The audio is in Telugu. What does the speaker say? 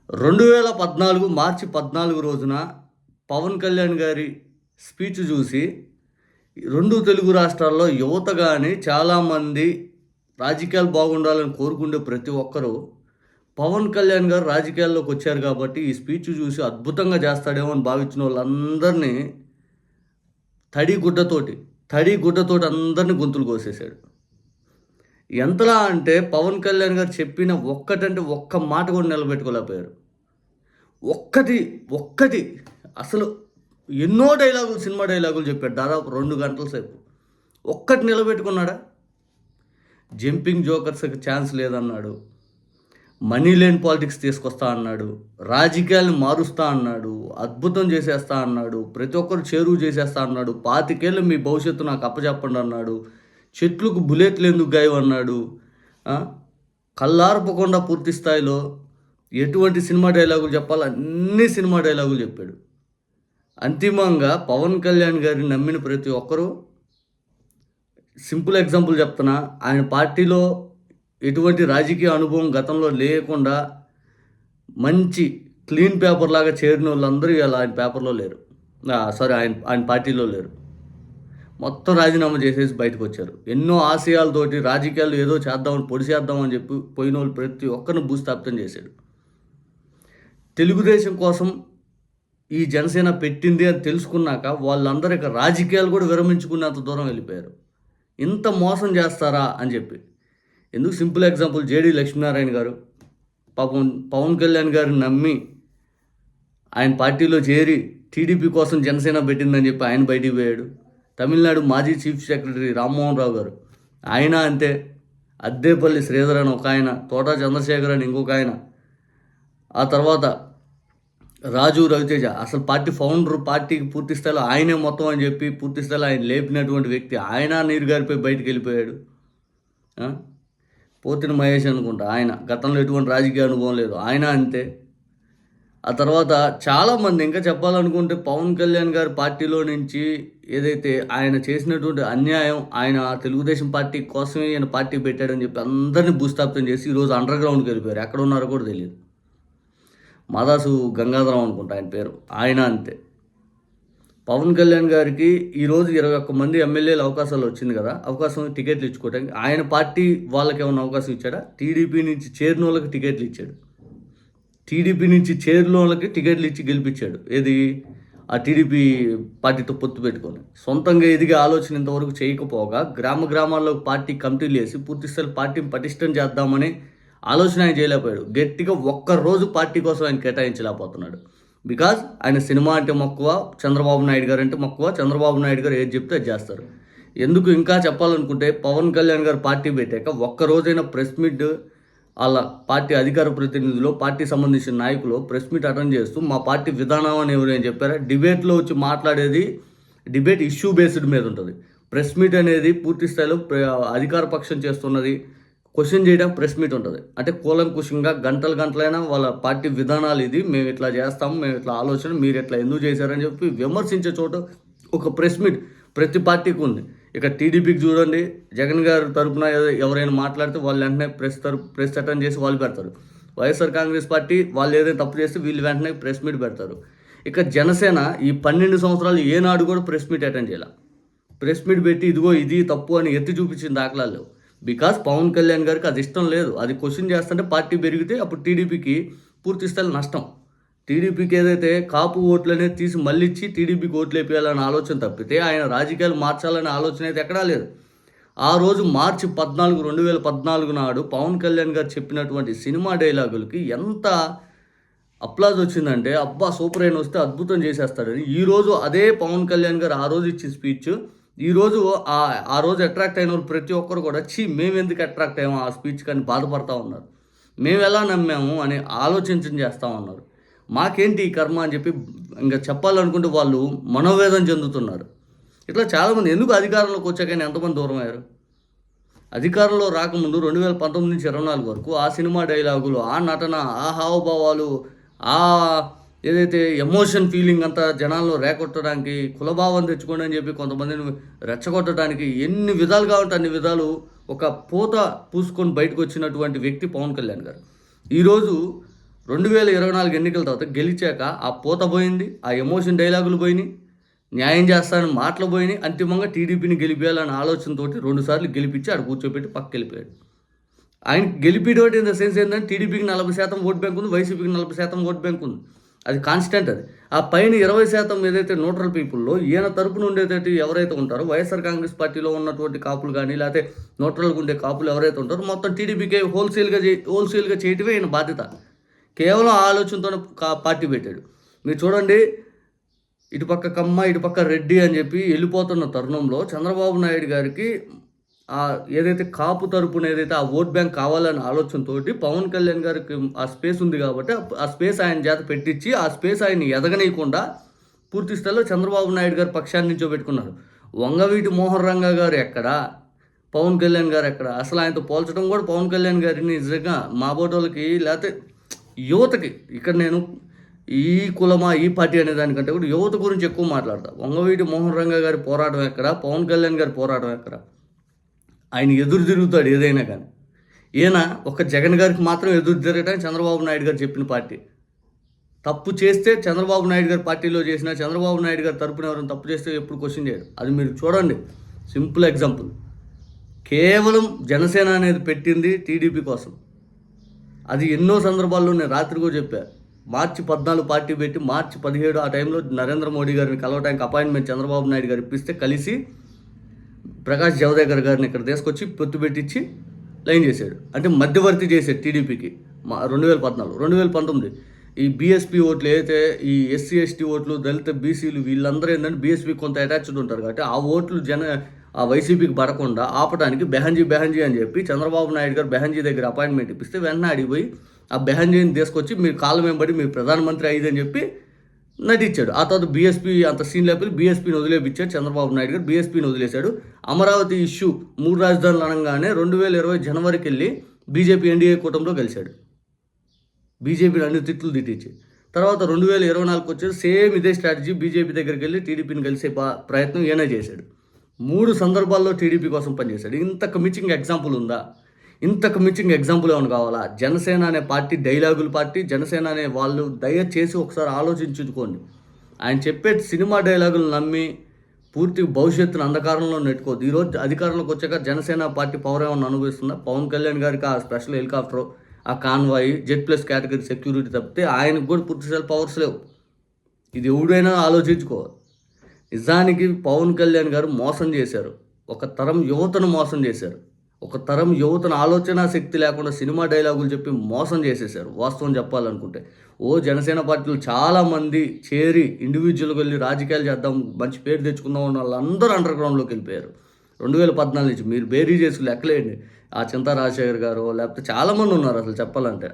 2014 మార్చి 14 రోజున పవన్ కళ్యాణ్ గారి స్పీచ్ చూసి 2 తెలుగు రాష్ట్రాల్లో యువత గాని చాలామంది రాజకీయాలు బాగుండాలని కోరుకునే ప్రతి ఒక్కరు పవన్ కళ్యాణ్ గారు రాజకీయాల్లోకి వచ్చారు కాబట్టి ఈ స్పీచ్ చూసి అద్భుతంగా చేస్తాడేమో అని భావించిన వాళ్ళందరినీ తడి గుడ్డతోటి అందరిని గొంతులు కోసేశాడు. ఎంతలా అంటే పవన్ కళ్యాణ్ గారు చెప్పిన ఒక్క మాట కూడా నిలబెట్టుకోలేకపోయారు. ఒక్కటి అసలు ఎన్నో డైలాగులు, సినిమా డైలాగులు చెప్పాడు దాదాపు 2 గంటల సేపు. ఒక్కటి నిలబెట్టుకున్నాడా? జంపింగ్ జోకర్స్కి ఛాన్స్ లేదన్నాడు, మనీ లేని పాలిటిక్స్ తీసుకొస్తా అన్నాడు, రాజకీయాలను మారుస్తా అన్నాడు, అద్భుతం చేసేస్తా అన్నాడు, ప్రతి ఒక్కరు చేరువు చేసేస్తా అన్నాడు, 25 ఏళ్ళు మీ భవిష్యత్తు నాకు అప్పచెప్పండి అన్నాడు, చెట్లకు బుల్లెట్లు ఎందుకు గాయమన్నాడు, కళ్ళార్పకుండా పూర్తి స్థాయిలో ఎటువంటి సినిమా డైలాగులు చెప్పాలో అన్ని సినిమా డైలాగులు చెప్పాడు. అంతిమంగా పవన్ కళ్యాణ్ గారిని నమ్మిన ప్రతి ఒక్కరూ, సింపుల్ ఎగ్జాంపుల్ చెప్తున్నా, ఆయన పార్టీలో ఎటువంటి రాజకీయ అనుభవం గతంలో లేకుండా మంచి క్లీన్ పేపర్ లాగా చేరిన వాళ్ళందరూ ఇలా ఆయన పేపర్లో లేరు, ఆయన పార్టీలో లేరు. మొత్తం రాజీనామా చేసేసి బయటకు వచ్చారు. ఎన్నో ఆశయాలతోటి రాజకీయాలు ఏదో చేద్దామని పొడిచేద్దామని చెప్పి పోయిన వాళ్ళు ప్రతి ఒక్కరిని భూస్థాపితం చేశాడు. తెలుగుదేశం కోసం ఈ జనసేన పెట్టింది అని తెలుసుకున్నాక వాళ్ళందరూ ఇక రాజకీయాలు కూడా విరమించుకున్నంత దూరం వెళ్ళిపోయారు. ఇంత మోసం చేస్తారా అని చెప్పి. ఎందుకు సింపుల్ ఎగ్జాంపుల్, జేడీ లక్ష్మీనారాయణ గారు పాపం పవన్ కళ్యాణ్ గారిని నమ్మి ఆయన పార్టీలో చేరి టీడీపీ కోసం జనసేన పెట్టిందని చెప్పి ఆయన బయటికి పోయాడు. తమిళనాడు మాజీ చీఫ్ సెక్రటరీ రామ్మోహన్ రావు గారు, ఆయన అంతే. అద్దేపల్లి శ్రీధర్ అని ఒక ఆయన, తోటా చంద్రశేఖర్ అని ఇంకొక ఆయన, ఆ తర్వాత రాజు రవితేజ, అసలు పార్టీ ఫౌండర్, పార్టీకి పూర్తి స్థాయిలో ఆయనే మొత్తం అని చెప్పి పూర్తి స్థాయిలో ఆయన లేపినటువంటి వ్యక్తి, ఆయన నీరు గారిపోయి బయటికి వెళ్ళిపోయాడు. పోతిన మహేష్ అనుకుంటా, ఆయన గతంలో ఎటువంటి రాజకీయ అనుభవం లేదు, ఆయన అంతే. ఆ తర్వాత చాలామంది ఇంకా చెప్పాలనుకుంటే పవన్ కళ్యాణ్ గారి పార్టీలో నుంచి ఏదైతే ఆయన చేసినటువంటి అన్యాయం, ఆయన తెలుగుదేశం పార్టీ కోసమే ఆయన పార్టీ పెట్టాడని చెప్పి అందరినీ భూస్థాపితం చేసి ఈరోజు అండర్ గ్రౌండ్కి వెళ్ళిపోయారు. ఎక్కడ ఉన్నారో కూడా తెలియదు. మాదాసు గంగాధరం అనుకుంటా ఆయన పేరు, ఆయన అంతే. పవన్ కళ్యాణ్ గారికి ఈరోజు 21 మంది ఎమ్మెల్యేలు అవకాశాలు వచ్చింది కదా, అవకాశం టికెట్లు ఇచ్చుకోవడానికి. ఆయన పార్టీ వాళ్ళకి ఏమైనా అవకాశం ఇచ్చాడా? టీడీపీ నుంచి చేరిన వాళ్ళకి టికెట్లు ఇచ్చాడు. టీడీపీ నుంచి చేరిన వాళ్ళకి టికెట్లు ఇచ్చి గెలిపించాడు. ఏది? ఆ టీడీపీ పార్టీతో పొత్తు పెట్టుకొని సొంతంగా ఎదిగే ఆలోచన ఇంతవరకు చేయకపోగా గ్రామాల్లో పార్టీ కమిటీలు వేసి పూర్తిస్థాయి పార్టీని పటిష్టం చేద్దామని ఆలోచన ఆయన చేయలేకపోయాడు. గట్టిగా ఒక్కరోజు పార్టీ కోసం ఆయన కేటాయించలేకపోతున్నాడు. బికాజ్ ఆయన సినిమా అంటే మక్కువ, చంద్రబాబు నాయుడు గారు అంటే మక్కువ. చంద్రబాబు నాయుడు గారు ఏది చెప్తే అది చేస్తారు. ఎందుకు ఇంకా చెప్పాలనుకుంటే పవన్ కళ్యాణ్ గారు పార్టీ పెట్టాక ఒక్కరోజైనా ప్రెస్ మీట్, వాళ్ళ పార్టీ అధికార ప్రతినిధులు, పార్టీ సంబంధించిన నాయకులు ప్రెస్ మీట్ అటెండ్ చేస్తూ మా పార్టీ విధానం అని ఎవరైనా చెప్పారా? డిబేట్లో వచ్చి మాట్లాడేది డిబేట్ ఇష్యూ బేస్డ్ మీద ఉంటుంది. ప్రెస్ మీట్ అనేది పూర్తి స్థాయిలో అధికార పక్షం చేస్తున్నది క్వశ్చన్ చేయడం ప్రెస్ మీట్ ఉంటుంది. అంటే కూలంకుషంగా గంటలైనా వాళ్ళ పార్టీ విధానాలు ఇది, మేము ఇట్లా చేస్తాము, మేము ఇట్లా ఆలోచన, మీరు ఇట్లా ఎందుకు చేశారని చెప్పి విమర్శించే చోట ఒక ప్రెస్ మీట్ ప్రతి పార్టీకి ఉంది. ఇక టీడీపీకి చూడండి, జగన్ గారి తరపున ఎవరైనా మాట్లాడితే వాళ్ళు వెంటనే ప్రెస్ అటెండ్ చేసి వాళ్ళు పెడతారు. వైఎస్ఆర్ కాంగ్రెస్ పార్టీ వాళ్ళు ఏదైనా తప్పు చేస్తే వీళ్ళు వెంటనే ప్రెస్ మీట్ పెడతారు. ఇక జనసేన ఈ 12 సంవత్సరాలు ఏనాడు కూడా ప్రెస్ మీట్ అటెండ్ చేయాలి. ప్రెస్ మీట్ పెట్టి ఇదిగో ఇది తప్పు అని ఎత్తి చూపించిన దాఖలాలు లేవు. బికాస్ పవన్ కళ్యాణ్ గారికి అది ఇష్టం లేదు. అది క్వశ్చన్ చేస్తుంటే పార్టీ పెరిగితే అప్పుడు టీడీపీకి పూర్తి స్థాయి నష్టం. టీడీపీకి ఏదైతే కాపు ఓట్లు అనేది తీసి మళ్ళీ ఇచ్చి టీడీపీకి ఓట్లు వేయాలనే ఆలోచన తప్పితే ఆయన రాజకీయాలు మార్చాలనే ఆలోచన అయితే ఎక్కడా లేదు. ఆ రోజు మార్చి 14, 2014 నాడు పవన్ కళ్యాణ్ గారు చెప్పినటువంటి సినిమా డైలాగులకి ఎంత అప్లాజ్ వచ్చిందంటే, అబ్బా సూపర్ అయిన వస్తే అద్భుతం చేసేస్తాడని. ఈరోజు అదే పవన్ కళ్యాణ్ గారు ఆ రోజు ఇచ్చిన స్పీచ్ ఈరోజు ఆ రోజు అట్రాక్ట్ అయిన వాళ్ళు ప్రతి ఒక్కరు కూడా మేము ఎందుకు అట్రాక్ట్ అయ్యాము ఆ స్పీచ్ కానీ బాధపడతా ఉన్నారు. మేము ఎలా నమ్మాము అని చేస్తూ ఉన్నారు. మాకేంటి ఈ కర్మ అని చెప్పి ఇంకా చెప్పాలనుకుంటే వాళ్ళు మనోవేదన చెందుతున్నారు. ఇట్లా చాలామంది ఎందుకు అధికారంలోకి వచ్చాకైనా ఎంతమంది దూరం అయ్యారు? అధికారంలో రాకముందు 2019 నుంచి 24 వరకు ఆ సినిమా డైలాగులు, ఆ నటన, ఆ హావభావాలు, ఆ ఏదైతే ఎమోషన్ ఫీలింగ్ అంతా జనాల్లో రేకొట్టడానికి, కులభావం తెచ్చుకోండి అని చెప్పి కొంతమందిని రెచ్చగొట్టడానికి ఎన్ని విధాలు కావాలంటే అన్ని విధాలు ఒక పూత పూసుకొని బయటకు వచ్చినటువంటి వ్యక్తి పవన్ కళ్యాణ్ గారు. ఈరోజు 2024 ఎన్నికల తర్వాత గెలిచాక ఆ పూత పోయింది, ఆ ఎమోషన్ డైలాగులు పోయినాయి, న్యాయం చేస్తానని మాటలు పోయినాయి. అంతిమంగా టీడీపీని గెలిపేయాలనే ఆలోచనతోటి 2 సార్లు గెలిపించి ఆడ కూర్చోబెట్టి పక్కకెళ్ళిపోయాడు. ఆయన గెలిపేటోటి ఇన్ ద సెన్స్ ఏంటంటే టీడీపీకి 40% ఓట్ బ్యాంక్ ఉంది, వైసీపీకి 40% ఓట్ బ్యాంక్ ఉంది. అది కాన్స్టెంట్ అది. ఆ పైన 20% ఏదైతే న్యూట్రల్ పీపుల్లో ఈయన తరపున ఉండేటట్టు ఎవరైతే ఉంటారో వైఎస్ఆర్ కాంగ్రెస్ పార్టీలో ఉన్నటువంటి కాపులు కానీ లేకపోతే న్యూట్రల్గా ఉండే కాపులు ఎవరైతే ఉంటారో మొత్తం టీడీపీకి హోల్సేల్గా చేయటమే ఈయన బాధ్యత. కేవలం ఆ ఆలోచనతోనే పార్టీ పెట్టాడు. మీరు చూడండి, ఇటుపక్క కమ్మ ఇటుపక్క రెడ్డి అని చెప్పి వెళ్ళిపోతున్న తరుణంలో చంద్రబాబు నాయుడు గారికి ఏదైతే కాపు తరపున ఏదైతే ఆ ఓట్ బ్యాంక్ కావాలనే ఆలోచనతోటి పవన్ కళ్యాణ్ గారికి ఆ స్పేస్ ఉంది కాబట్టి ఆ స్పేస్ ఆయన చేత పెట్టించి ఆ స్పేస్ ఆయన ఎదగనీయకుండా పూర్తి స్థాయిలో చంద్రబాబు నాయుడు గారి పక్షాన్ని నిల్చోబెట్టుకున్నారు. వంగవీటి మోహన్ రంగా గారు ఎక్కడా, పవన్ కళ్యాణ్ గారు ఎక్కడ? అసలు ఆయనతో పోల్చడం కూడా పవన్ కళ్యాణ్ గారిని నిజంగా మా బోటోళ్ళకి లేకపోతే యువతకి, ఇక్కడ నేను ఈ కులమా ఈ పార్టీ అనే దానికంటే కూడా యువత గురించి ఎక్కువ మాట్లాడతా. వంగవీటి మోహన్ రంగా గారి పోరాటం ఎక్కడ, పవన్ కళ్యాణ్ గారి పోరాటం ఎక్కడ? ఆయన ఎదురు తిరుగుతాడు ఏదైనా కానీ. ఈయన ఒక జగన్ గారికి మాత్రం ఎదురు తిరగటానికి చంద్రబాబు నాయుడు గారు చెప్పిన పార్టీ. తప్పు చేస్తే చంద్రబాబు నాయుడు గారి పార్టీలో చేసిన చంద్రబాబు నాయుడు గారి తరపున ఎవరైనా తప్పు చేస్తే ఎప్పుడు క్వశ్చన్ చేయడు. అది మీరు చూడండి, సింపుల్ ఎగ్జాంపుల్. కేవలం జనసేన అనేది పెట్టింది టీడీపీ కోసం. అది ఎన్నో సందర్భాల్లో నేను రాత్రి కూడా చెప్పాను. మార్చి 14 పార్టీ పెట్టి మార్చి 17 ఆ టైంలో నరేంద్ర మోడీ గారిని కలవడానికి అపాయింట్మెంట్ చంద్రబాబు నాయుడు గారు ఇప్పిస్తే కలిసి ప్రకాష్ జవదేకర్ గారిని ఇక్కడ తీసుకొచ్చి పొత్తు పెట్టించి లైన్ చేశాడు. అంటే మధ్యవర్తి చేశాడు టీడీపీకి 2014. 2019 ఈ బీఎస్పీ ఓట్లు ఏదైతే ఈ ఎస్సీ ఎస్టీ ఓట్లు దళిత బీసీలు వీళ్ళందరూ ఏంటంటే బీఎస్పీకి కొంత అటాచ్డ్ ఉంటారు కాబట్టి ఆ ఓట్లు ఆ వైసీపీకి పడకుండా ఆపడానికి బెహంజీ అని చెప్పి చంద్రబాబు నాయుడు గారు బెహంజీ దగ్గర అపాయింట్మెంట్ ఇప్పిస్తే వెంటనే అడిగిపోయి ఆ బెహంజీని తీసుకొచ్చి మీరు కాలం వెంబడి మీరు ప్రధానమంత్రి అయ్యిందని చెప్పి నటించాడు. ఆ తర్వాత బీఎస్పీ అంత సీన్ లేకపోతే బీఎస్పీని వదిలేపించాడు చంద్రబాబు నాయుడు గారు. బీఎస్పీని వదిలేశాడు. అమరావతి ఇష్యూ 3 రాజధానులు అనగానే 2020 జనవరికి వెళ్ళి బీజేపీ ఎన్డీఏ కూటమిలో కలిశాడు. బీజేపీని అన్ని తిట్లు తిట్టించి తర్వాత 2024 వచ్చేది సేమ్ ఇదే స్ట్రాటజీ. బీజేపీ దగ్గరికి వెళ్ళి టీడీపీని కలిసే ప్రయత్నం ఈయన చేశాడు. 3 సందర్భాల్లో టీడీపీ కోసం పనిచేశాడు. ఇంతకు మించిన ఎగ్జాంపుల్ ఉందా? ఇంతకు మించిన ఎగ్జాంపుల్ ఏమైనా కావాలా? జనసేన అనే పార్టీ డైలాగుల పార్టీ. జనసేన అనే వాళ్ళు దయచేసి ఒకసారి ఆలోచించుకోండి. ఆయన చెప్పే సినిమా డైలాగులు నమ్మి పూర్తి భవిష్యత్తును అంధకారంలో నెట్టుకోవద్దు. ఈరోజు అధికారంలోకి వచ్చాక జనసేన పార్టీ పవర్ ఏమన్నా అనుభవిస్తుందా? పవన్ కళ్యాణ్ గారికి ఆ స్పెషల్ హెలికాప్టర్, ఆ కాన్వాయ్, Z+ కేటగిరీ సెక్యూరిటీ తప్పితే ఆయనకు కూడా పూర్తిస్థాయి పవర్స్ లేవు. ఇది ఎవడైనా ఆలోచించుకోవాలి. నిజానికి పవన్ కళ్యాణ్ గారు మోసం చేశారు. ఒక తరం యువతను మోసం చేశారు. ఒక తరం యువతను ఆలోచన శక్తి లేకుండా సినిమా డైలాగులు చెప్పి మోసం చేసేశారు. వాస్తవం చెప్పాలనుకుంటే జనసేన పార్టీలో చాలామంది చేరి ఇండివిజువల్గా వెళ్ళి రాజకీయాలు చేద్దాం, మంచి పేరు తెచ్చుకుందాం ఉన్న వాళ్ళందరూ అండర్ గ్రౌండ్లోకి వెళ్ళిపోయారు. 2014 నుంచి మీరు బేరీ చేసి లెక్కలేండి. ఆ చింతా రాజశేఖర్ గారు లేకపోతే చాలామంది ఉన్నారు అసలు చెప్పాలంటే.